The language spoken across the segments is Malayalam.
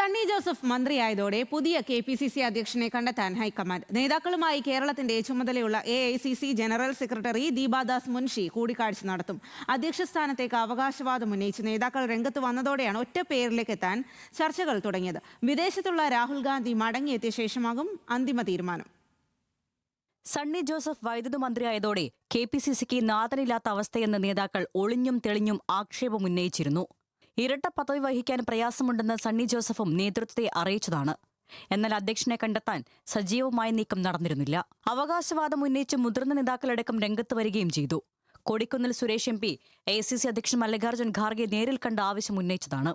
സണ്ണി ജോസഫ് മന്ത്രിയായതോടെ പുതിയ KPCC അധ്യക്ഷനെ കണ്ടെത്താൻ ഹൈക്കമാൻഡ്. നേതാക്കളുമായി കേരളത്തിന്റെ ചുമതലയുള്ള AICC general secretary Deepa Das Munshi കൂടിക്കാഴ്ച നടത്തും. അധ്യക്ഷ സ്ഥാനത്തേക്ക് അവകാശവാദം ഉന്നയിച്ച് നേതാക്കൾ രംഗത്ത് വന്നതോടെയാണ് ഒറ്റ പേരിലേക്ക് എത്താൻ ചർച്ചകൾ തുടങ്ങിയത്. വിദേശത്തുള്ള രാഹുൽ ഗാന്ധി മടങ്ങിയെത്തിയ ശേഷമാകും അന്തിമ തീരുമാനം. സണ്ണി ജോസഫ് വൈദ്യുത മന്ത്രിയായതോടെ KPCCക്ക് നാഥനില്ലാത്ത അവസ്ഥയെന്ന് നേതാക്കൾ ഒളിഞ്ഞും തെളിഞ്ഞും ആക്ഷേപമുന്നയിച്ചിരുന്നു. ഇരട്ട പദവി വഹിക്കാൻ പ്രയാസമുണ്ടെന്ന് സണ്ണി ജോസഫും നേതൃത്വത്തെ അറിയിച്ചതാണ്. എന്നാൽ അധ്യക്ഷനെ കണ്ടെത്താൻ സജീവമായ നീക്കം നടന്നിരുന്നില്ല. അവകാശവാദം ഉന്നയിച്ച് മുതിർന്ന നേതാക്കളടക്കം രംഗത്ത് വരികയും ചെയ്തു. കൊടിക്കുന്നിൽ സുരേഷ് MP AICC അധ്യക്ഷൻ മല്ലികാർജ്ജുൻ ഖാർഗെ നേരിൽ കണ്ട ആവശ്യം ഉന്നയിച്ചതാണ്.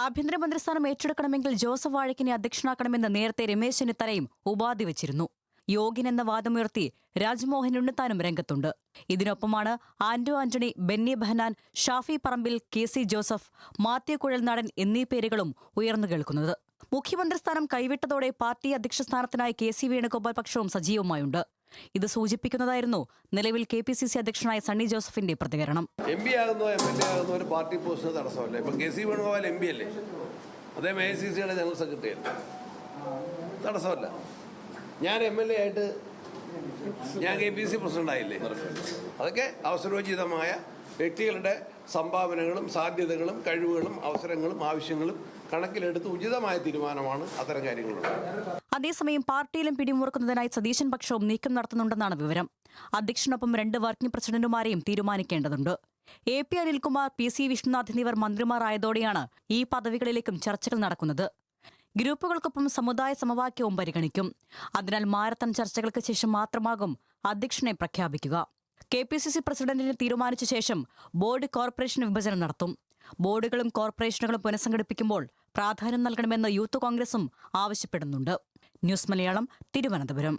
ആഭ്യന്തരമന്ത്രി സ്ഥാനം ഏറ്റെടുക്കണമെങ്കിൽ ജോസഫ് വാഴക്കിനെ അധ്യക്ഷനാക്കണമെന്ന് നേരത്തെ രമേശ് ചെന്നിത്തലയും ഉപാധി വച്ചിരുന്നു. യോഗ്യൻ എന്ന വാദമുയർത്തി രാജ്മോഹൻ ഉണ്ണിത്താനും രംഗത്തുണ്ട്. ഇതിനൊപ്പമാണ് ആന്റോ ആന്റണി, ബെന്നി ബെഹനാൻ, ഷാഫി പറമ്പിൽ, KC ജോസഫ്, മാത്യു കുഴൽനാടൻ എന്നീ പേരുകളും ഉയർന്നു കേൾക്കുന്നത്. മുഖ്യമന്ത്രി സ്ഥാനം കൈവിട്ടതോടെ പാർട്ടി അധ്യക്ഷ സ്ഥാനത്തിനായി KC വേണുഗോപാൽ പക്ഷവും സജീവമായുണ്ട്. ഇത് സൂചിപ്പിക്കുന്നതായിരുന്നു നിലവിൽ KPCC അധ്യക്ഷനായ സണ്ണി ജോസഫിന്റെ പ്രതികരണം. MP ആകുന്നോ MLA ആകുന്നോ ഒരു പാർട്ടി പോസ്റ്റിന് തടസ്സമല്ല. ഇപ്പം KC വേണുഗോപാൽ MP അല്ലേ, അദ്ദേഹം AICCയുടെ ജനറൽ സെക്രട്ടറി അല്ലേ, തടസ്സമല്ല. ഞാൻ MLA ആയിട്ട് ഞാൻ KPCC പ്രസിഡന്റ് ആയില്ലേ. അതൊക്കെ അവസരോചിതമായ വ്യക്തികളുടെ സംഭാവനകളും സാധ്യതകളും കഴിവുകളും അവസരങ്ങളും ആവശ്യങ്ങളും കണക്കിലെടുത്ത് ഉചിതമായ തീരുമാനമാണ് അത്തരം കാര്യങ്ങളുള്ളത്. അതേസമയം പാർട്ടിയിലും പിടിമുറുക്കുന്നതിനായി സതീശൻ പക്ഷവും നീക്കം നടത്തുന്നുണ്ടെന്നാണ് വിവരം. അധ്യക്ഷനൊപ്പം 2 വർക്കിംഗ് പ്രസിഡന്റുമാരെയും തീരുമാനിക്കേണ്ടതുണ്ട്. AP അനിൽകുമാർ, PC വിഷ്ണുനാഥ് എന്നിവർ മന്ത്രിമാരായതോടെയാണ് ഈ പദവികളിലേക്കും ചർച്ചകൾ നടക്കുന്നത്. ഗ്രൂപ്പുകൾക്കൊപ്പം സമുദായ സമവാക്യവും പരിഗണിക്കും. അതിനാൽ മാരത്തൺ ചർച്ചകൾക്ക് ശേഷം മാത്രമാകും അധ്യക്ഷനെ പ്രഖ്യാപിക്കുക. KPCC പ്രസിഡന്റിനെ തീരുമാനിച്ച ശേഷം ബോർഡ് കോർപ്പറേഷൻ വിഭജനം നടത്തും. ബോർഡുകളും കോർപ്പറേഷനുകളും പുനഃസംഘടിപ്പിക്കുമ്പോൾ പ്രാധാന്യം നൽകണമെന്ന് യൂത്ത് കോൺഗ്രസും ആവശ്യപ്പെടുന്നുണ്ട്. ന്യൂസ് മലയാളം, തിരുവനന്തപുരം.